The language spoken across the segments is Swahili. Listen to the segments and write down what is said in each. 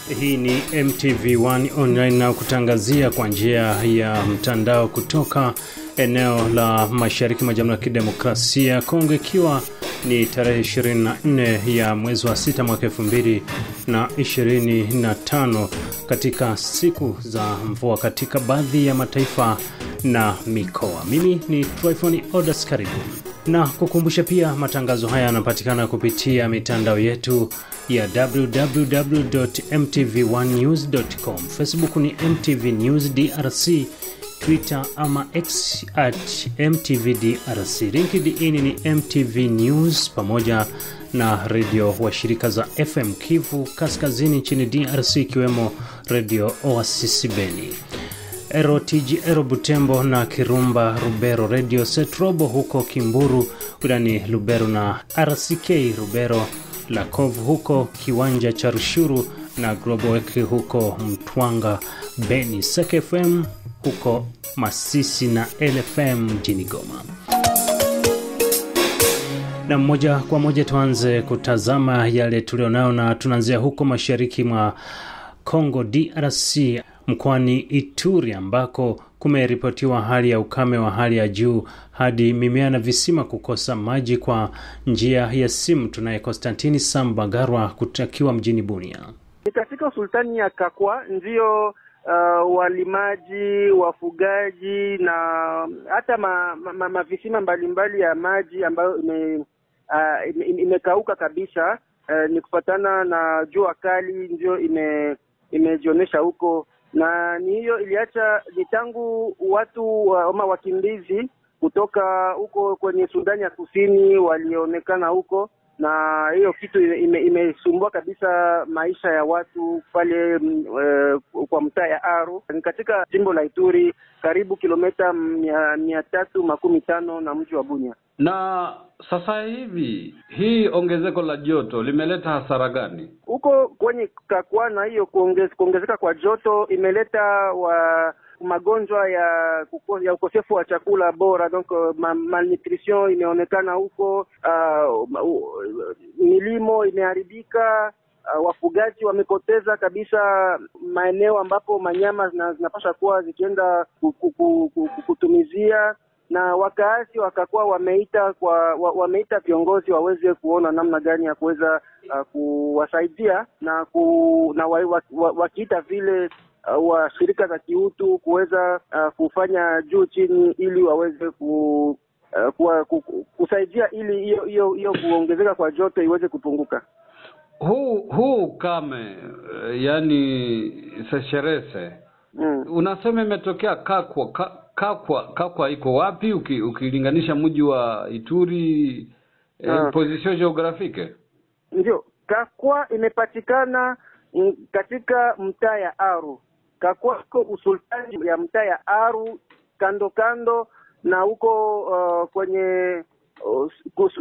Hii ni MTV1 online na kutangazia kwa njia ya mtandao kutoka eneo la Mashariki mwa Jamhuri ya Kidemokrasia ya Kongo, ikiwa ni tarehe 24 ya mwezi wa 6 mwaka 2025 katika siku za mvua katika baadhi ya mataifa na mikoa. Mimi ni Tryphon Odas, karibu. Na kukumbusha pia matangazo haya yanapatikana kupitia mitandao yetu ya www.mtv1news.com. Facebook ni MTV News DRC, Twitter ama X @MTVDRC, LinkedIn ni MTV News, pamoja na radio wa shirika za FM Kivu Kaskazini nchini DRC, ikiwemo Radio Oasis Beni, RTGR Butembo na Kirumba Rubero, Radio Setrobo huko Kimburu wilani Lubero, na RCK Rubero Lakovu huko Kiwanja cha Rushuru, na Global Weki huko Mtwanga Beni, Sek FM huko Masisi na LFM mjini Goma. Na moja kwa moja tuanze kutazama yale tulionao, na tunaanzia huko mashariki mwa Kongo DRC, mkoani Ituri, ambako kumeripotiwa hali ya ukame wa hali ya juu hadi mimea na visima kukosa maji. Kwa njia ya simu tunaye Konstantini Sambagarwa kutakiwa mjini Bunia. Katika sultani ya Kakwa ndio walimaji, wafugaji na hata mavisima mbalimbali ya maji ambayo imekauka kabisa, ni kufatana na jua kali ndio imejionesha huko, na ni hiyo iliacha ni tangu watu ama wakimbizi kutoka huko kwenye Sudani ya Kusini walionekana huko, na hiyo kitu imesumbua kabisa maisha ya watu pale kwa mtaa ya Aru. Ni katika jimbo la Ituri, karibu kilomita 315 na mji wa Bunia. Na sasa hivi hii ongezeko la joto limeleta hasara gani huko kwenye Kakwa? Na hiyo kuongezeka kwa joto imeleta magonjwa ya ukosefu wa chakula bora, donc malnutrition imeonekana huko. Milimo imeharibika, wafugaji wamepoteza kabisa maeneo ambapo manyama zinapaswa kuwa zikienda kutumizia, na wakazi wakakuwa wameita viongozi waweze kuona namna gani ya kuweza kuwasaidia na wakiita vile wa shirika za kiutu kuweza kufanya juu chini ili waweze kusaidia ili hiyo kuongezeka kwa joto iweze kupunguka. Huu kame, yani sesherese, unasema imetokea Kakwa iko wapi ukilinganisha mji wa Ituri, position geographique? Ndio, Kakwa imepatikana katika mtaa ya Aru. Kakwa iko usultani ya mtaa ya Aru, kando na huko kwenye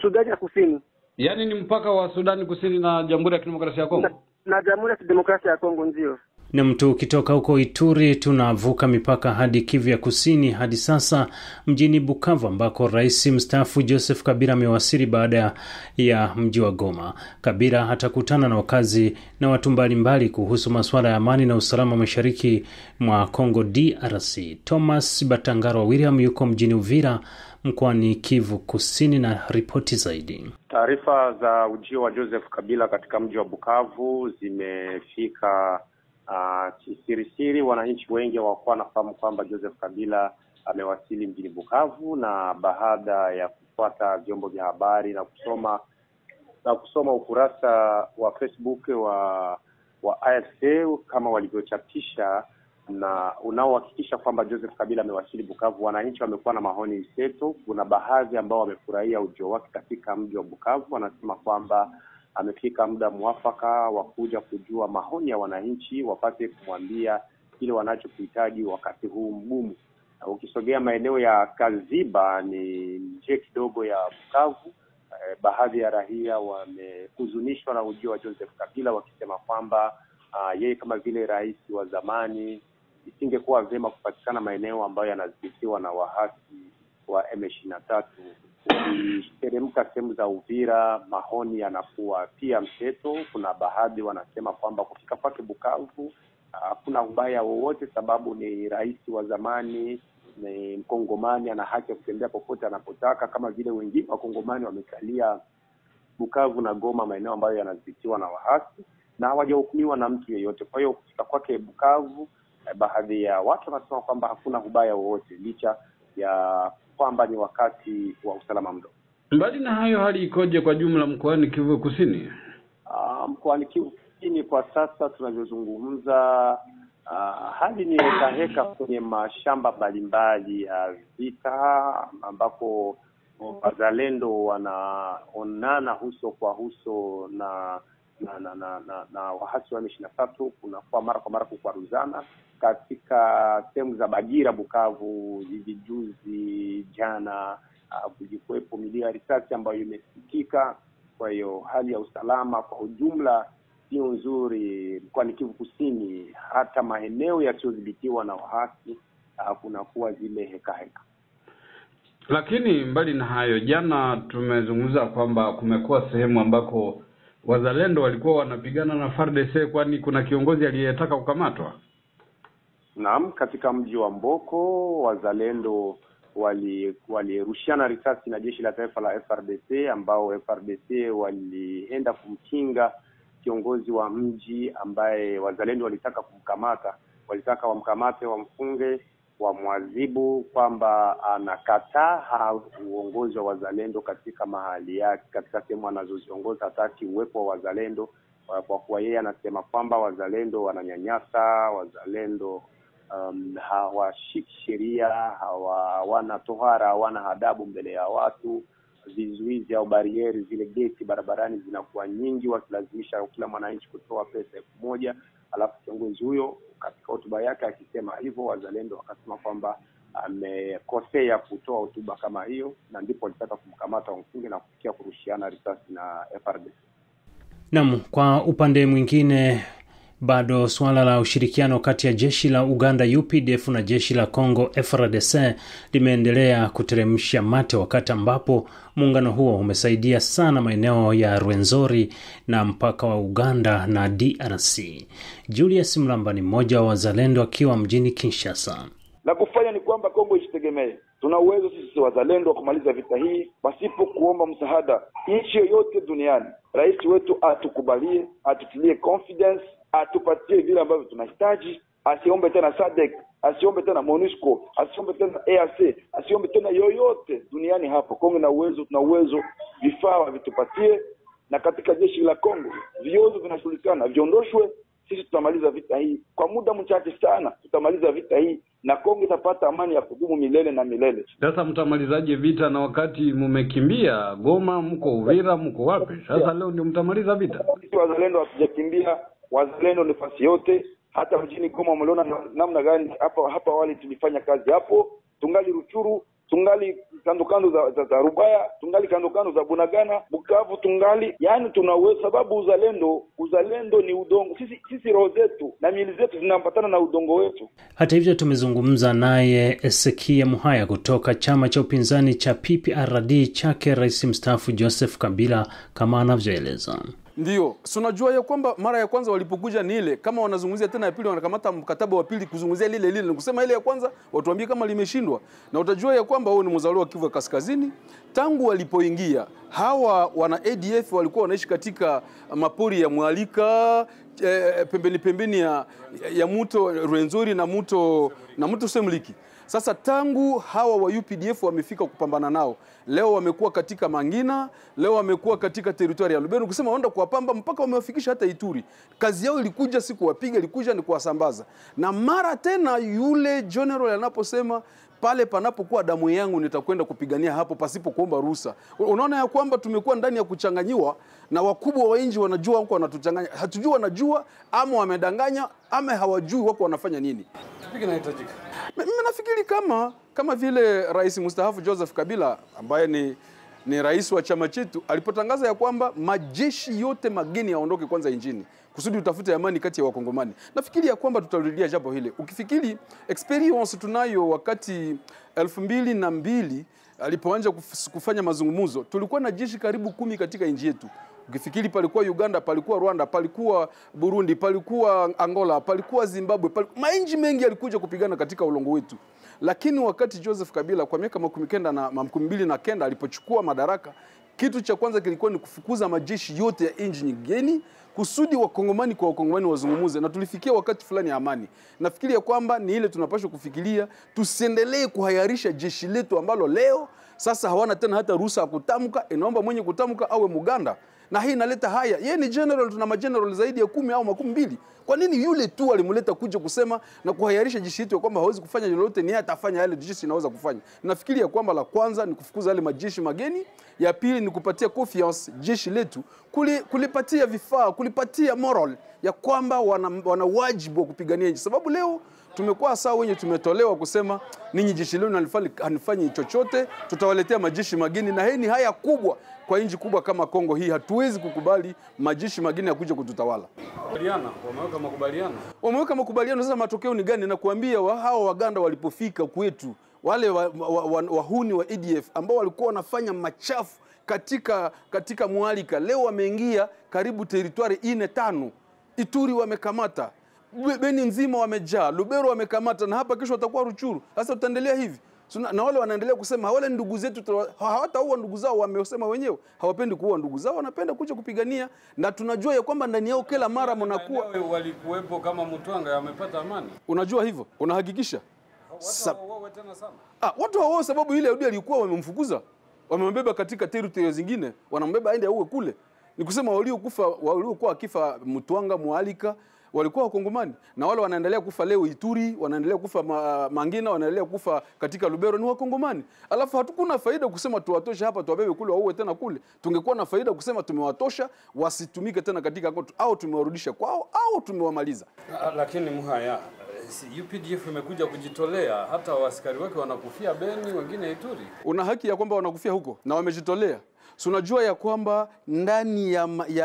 Sudani ya Kusini. Yaani ni mpaka wa Sudani Kusini na Jamhuri ya Kidemokrasia ya Kongo. Na Jamhuri ya Kidemokrasia ya Kongo, ndio. Na mtu ukitoka huko Ituri tunavuka mipaka hadi Kivu ya Kusini, hadi sasa mjini Bukavu, ambako Rais mstaafu Joseph Kabila amewasili baada ya mji wa Goma. Kabila atakutana na wakazi na watu mbalimbali kuhusu masuala ya amani na usalama mashariki mwa Kongo DRC. Thomas Batangaro William yuko mjini Uvira mkoani Kivu Kusini na ripoti zaidi. Taarifa za ujio wa Joseph Kabila katika mji wa Bukavu zimefika kisirisiri. Wananchi wengi hawakuwa nafahamu kwamba Joseph Kabila amewasili mjini Bukavu, na baada ya kufuata vyombo vya habari na kusoma ukurasa wa Facebook wa AFC kama walivyochapisha na unaohakikisha kwamba Joseph Kabila amewasili Bukavu, wananchi wamekuwa na maoni mseto. Kuna baadhi ambao wamefurahia ujio wake katika mji wa Bukavu, wanasema kwamba amefika muda mwafaka wa kuja kujua maoni ya wananchi, wapate kumwambia kile wanachokuhitaji wakati huu mgumu. Ukisogea maeneo ya Kaziba, ni nje kidogo ya Bukavu, baadhi ya raia wamehuzunishwa na ujio wa Joseph Kabila, wakisema kwamba yeye kama vile rais wa zamani isingekuwa vyema kupatikana maeneo ambayo yanadhibitiwa na wahasi wa M23 ukiteremka sehemu za Uvira mahoni yanakuwa pia mseto. Kuna baadhi wanasema kwamba kufika kwake Bukavu hakuna ubaya wowote, sababu ni rais wa zamani, ni Mkongomani, ana haki ya kutembea popote anapotaka, kama vile wengine Wakongomani wamekalia Bukavu na Goma, maeneo ambayo yanadhibitiwa na waasi na hawajahukumiwa na mtu yeyote. Kwa hiyo kufika kwake Bukavu, baadhi ya watu wanasema kwamba hakuna ubaya wowote, licha ya kwamba ni wakati wa usalama mdogo. Mbali na hayo, hali ikoje kwa jumla mkoani Kivu Kusini? Mkoani Kivu Kusini kwa sasa tunavyozungumza, hali ni heka kwenye mashamba mbalimbali ya vita, ambako wazalendo wanaonana uso kwa uso na waasi wa M23. Kuna kwa mara kukwaruzana katika sehemu za Bagira, Bukavu, juzi jana kulikuwepo milio ya risasi ambayo imesikika. Kwa hiyo hali ya usalama kwa ujumla sio nzuri mkoani Kivu Kusini, hata maeneo yasiyodhibitiwa na waasi kunakuwa zile heka. Lakini mbali na hayo, jana tumezungumza kwamba kumekuwa sehemu ambako wazalendo walikuwa wanapigana na FARDC, kwani kuna kiongozi aliyetaka kukamatwa. Naam, katika mji wa Mboko wazalendo walirushiana risasi na jeshi la taifa la FARDC, ambao FARDC walienda kumkinga kiongozi wa mji ambaye wazalendo walitaka kumkamata. Walitaka wamkamate, wamfunge, wamwadhibu kwamba anakataa uongozi wa wazalendo katika mahali yake, katika sehemu anazoziongoza, hataki uwepo wa wazalendo, kwa kuwa yeye anasema kwamba wazalendo wananyanyasa, wazalendo hawashiki sheria, hawana tohara, hawana adabu mbele ya watu. Vizuizi au barieri, zile geti barabarani zinakuwa nyingi, wakilazimisha kila mwananchi kutoa pesa 1000. Alafu kiongozi huyo katika hotuba yake akisema hivyo, wazalendo wakasema kwamba amekosea kutoa hotuba kama hiyo, na ndipo walitaka kumkamata, wamfunge na kufikia kurushiana risasi na FARDC. Naam, kwa upande mwingine bado suala la ushirikiano kati ya jeshi la Uganda UPDF na jeshi la Kongo FARDC limeendelea kuteremsha mate, wakati ambapo muungano huo umesaidia sana maeneo ya Rwenzori na mpaka wa Uganda na DRC. Julius Mlamba ni mmoja wa wazalendo akiwa mjini Kinshasa. La kufanya ni kwamba Kongo isitegemee. Tuna uwezo sisi wazalendo wa kumaliza vita hii pasipo kuomba msaada nchi yoyote duniani. Rais wetu atukubalie, atutilie confidence, atupatie vile ambavyo tunahitaji, asiombe tena SADC, asiombe tena MONUSCO, asiombe tena EAC, asiombe tena yoyote duniani hapo. Kongo na uwezo, tuna uwezo, vifaa vitupatie, na katika jeshi la Kongo viozo vinashughulikana, viondoshwe. Sisi tutamaliza vita hii kwa muda mchache sana, tutamaliza vita hii na Kongo itapata amani ya kudumu milele na milele. Sasa mtamalizaje vita na wakati mmekimbia Goma, mko Uvira, mko wapi? Sasa leo ndio mtamaliza vita. Sisi wazalendo hatujakimbia, wazalendo nafasi yote, hata mjini Goma mliona namna gani hapa wale tulifanya kazi hapo, tungali Ruchuru, tungali kando za Rubaya, tungali kando za Bunagana, Bukavu tungali, yani tunaweza, sababu uzalendo ni udongo. Sisi roho zetu na miili zetu zinaambatana na udongo wetu. Hata hivyo tumezungumza naye Ezekia Muhaya kutoka chama cha upinzani cha PPRD chake Rais mstaafu Joseph Kabila, kama anavyoeleza. Ndio, unajua ya kwamba mara ya kwanza walipokuja ni ile, kama wanazungumzia tena ya pili wanakamata mkataba wa pili kuzungumzia lile, ni kusema ile ya kwanza watuambie kama limeshindwa. Na utajua ya kwamba wao ni mzaliwa wa Kivu Kaskazini. Tangu walipoingia hawa wana ADF walikuwa wanaishi katika mapori ya Mwalika, pembeni ya mto Rwenzori na mto Semliki. Sasa tangu hawa wa UPDF wamefika kupambana nao, leo wamekuwa katika Mangina, leo wamekuwa katika territory ya Lubero, kusema waenda kuwapamba mpaka wamewafikisha hata Ituri. Kazi yao ilikuja si kuwapiga, ilikuja ni kuwasambaza. Na mara tena yule general anaposema pale panapokuwa damu yangu nitakwenda kupigania hapo pasipo kuomba ruhusa. Unaona ya kwamba tumekuwa ndani ya kuchanganyiwa, na wakubwa wa nchi wanajua wako wanatuchanganya. Hatujui wanajua ama wamedanganya ama hawajui wako wanafanya nini. Tupige na hitajika. Mimi nafikiri kama vile Rais mstaafu Joseph Kabila ambaye ni rais wa chama chetu alipotangaza ya kwamba majeshi yote mageni yaondoke kwanza nchini kusudi utafute amani kati ya Wakongomani. Nafikiri ya kwamba tutarudia jambo hili. Ukifikiri experience tunayo wakati 2002 alipoanza kufanya mazungumzo, tulikuwa na jeshi karibu 10 katika nchi yetu. Ukifikiri palikuwa Uganda, palikuwa Rwanda, palikuwa Burundi, palikuwa Angola, palikuwa Zimbabwe, mainchi mengi yalikuja kupigana katika ulongo wetu. Lakini wakati Joseph Kabila kwa miaka 2009 alipochukua madaraka, kitu cha kwanza kilikuwa ni kufukuza majeshi yote ya nchi nyingine kusudi wakongomani kwa wakongomani wazungumuze, na tulifikia wakati fulani ya amani. Nafikiri ya kwamba ni ile tunapaswa kufikiria, tusiendelee kuhayarisha jeshi letu ambalo leo sasa hawana tena hata ruhusa ya kutamka, inaomba mwenye kutamka awe Muganda. Na hii inaleta haya. Yeye ni general, tuna mageneral zaidi ya 10 au 12. Kwa nini yule tu alimuleta kuja kusema na kuhayarisha jeshi letu kwamba hawezi kufanya lolote, ni yeye atafanya yale jeshi inaweza kufanya? Nafikiri ya kwamba la kwanza ni kufukuza yale majeshi mageni, ya pili ni kupatia confiance jeshi letu, kulipatia vifaa, kulipatia moral ya kwamba wana wajibu wa kupigania nchi. Sababu leo tumekuwa sawa wenye tumetolewa kusema ninyi jeshi lenu hanifanyi chochote, tutawaletea majeshi mageni, na hii ni haya kubwa kwa nchi kubwa kama Kongo hii. Hatuwezi kukubali majeshi mageni ya kuja kututawala. Wameweka makubaliano. Sasa matokeo ni gani? Na kuambia hao Waganda walipofika kwetu, wale wahuni wa EDF ambao walikuwa wanafanya machafu katika Mualika, leo wameingia karibu territory 4-5. Ituri wamekamata, Beni nzima wamejaa, Lubero wamekamata, na hapa kesho watakuwa Ruchuru. Sasa tutaendelea hivi? Na wale wanaendelea kusema wale ndugu zetu hawataua ndugu zao, wamesema wenyewe hawapendi kuua ndugu zao, wanapenda kuja kupigania, na tunajua ya kwamba ndani yao kila mara mnakuwa walikuwepo kama Mutwanga amepata amani. Unajua hivyo? Unahakikisha? Watu tena sana. Watu hao sababu ile Audi alikuwa wamemfukuza, wamembeba katika territory zingine, wanambeba aende auwe kule. Ni kusema waliokuwa akifa Mutwanga, Mualika walikuwa Wakongomani, na wale wanaendelea kufa leo Ituri, wanaendelea kufa Mangina, wanaendelea kufa katika Lubero ni Wakongomani. Alafu hatukuna faida kusema tuwatosha hapa tuwabebe kule wauwe tena kule. Tungekuwa na faida kusema tumewatosha wasitumike tena katika kote, au tumewarudisha kwao au tumewamaliza. Lakini Muhaya, UPDF imekuja kujitolea, hata askari wake wanakufia Beni, wengine Ituri. Una haki ya kwamba wanakufia huko na wamejitolea. So unajua ya kwamba ndani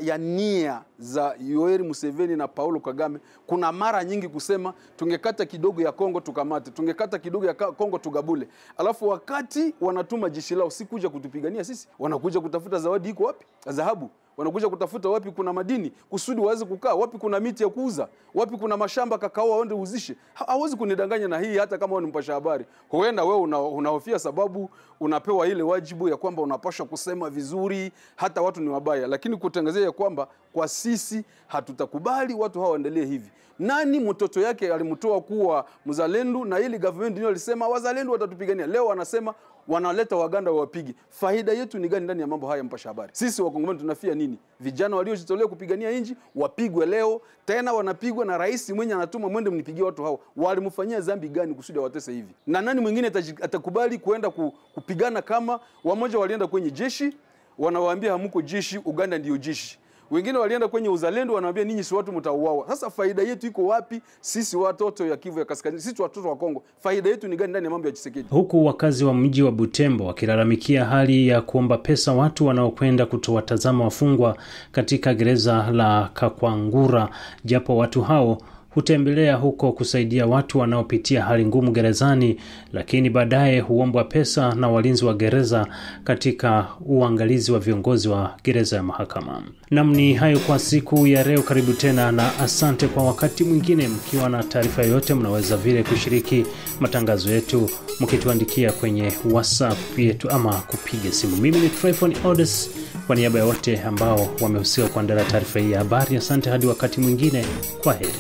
ya nia za Yoweri Museveni na Paulo Kagame kuna mara nyingi kusema tungekata kidogo ya Kongo tukamate, tungekata kidogo ya Kongo tugabule. Alafu wakati wanatuma jeshi lao si kuja kutupigania sisi, wanakuja kutafuta zawadi iko wapi? Dhahabu. Wanakuja kutafuta wapi kuna madini kusudi waweze kukaa, wapi kuna miti ya kuuza, wapi kuna mashamba kakao waende uzishe. Hawezi kunidanganya na hii, hata kama wewe ni mpasha habari. Huenda wewe unahofia sababu unapewa ile wajibu ya kwamba unapaswa kusema vizuri hata watu ni wabaya, lakini kutangazia ya kwamba kwa sisi hatutakubali watu hao waendelee hivi. Nani mtoto yake alimtoa kuwa mzalendo, na ili government ndio alisema wazalendo watatupigania? Leo wanasema wanaleta Waganda wapige. Faida yetu ni gani ndani ya mambo haya, mpasha habari? Sisi Wakongomani tunafia nini? Vijana waliojitolea kupigania nchi wapigwe leo, tena wanapigwa na rais mwenye anatuma mwende mnipigie watu hao. Walimfanyia dhambi gani kusudi watese hivi? Na nani mwingine atakubali kuenda kupigana kama wamoja walienda kwenye jeshi, wanawaambia hamuko jeshi, Uganda ndio jeshi. Wengine walienda kwenye uzalendo, wanawaambia ninyi si watu mtauawa. Sasa faida yetu iko wapi? Sisi watoto ya Kivu ya Kaskazini, sisi watoto wa Kongo, faida yetu ni gani ndani ya mambo ya Tshisekedi? Huku wakazi wa mji wa Butembo wakilalamikia hali ya kuomba pesa watu wanaokwenda kutowatazama wafungwa katika gereza la Kakwangura, japo watu hao hutembelea huko kusaidia watu wanaopitia hali ngumu gerezani, lakini baadaye huombwa pesa na walinzi wa gereza katika uangalizi wa viongozi wa gereza ya mahakama. Namni hayo kwa siku ya leo. Karibu tena na asante kwa wakati mwingine. Mkiwa na taarifa yoyote mnaweza vile kushiriki matangazo yetu mkituandikia kwenye WhatsApp yetu ama kupiga simu. Mimi ni Tryphon Odes, kwa niaba ya wote ambao wamehusika kuandaa taarifa hii ya habari. Asante hadi wakati mwingine. Kwaheri.